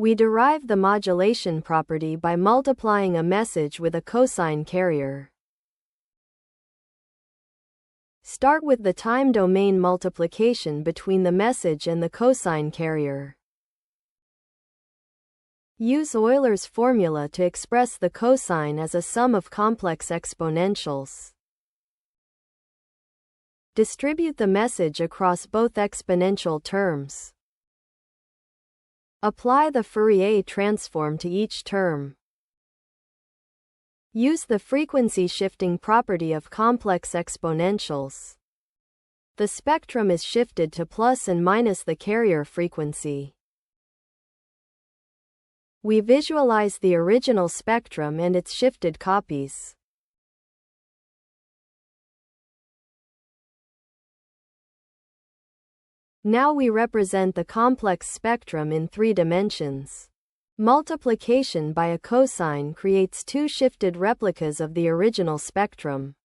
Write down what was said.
We derive the modulation property by multiplying a message with a cosine carrier. Start with the time domain multiplication between the message and the cosine carrier. Use Euler's formula to express the cosine as a sum of complex exponentials. Distribute the message across both exponential terms. Apply the Fourier transform to each term. Use the frequency shifting property of complex exponentials. The spectrum is shifted to plus and minus the carrier frequency. We visualize the original spectrum and its shifted copies. Now we represent the complex spectrum in 3 dimensions. Multiplication by a cosine creates 2 shifted replicas of the original spectrum.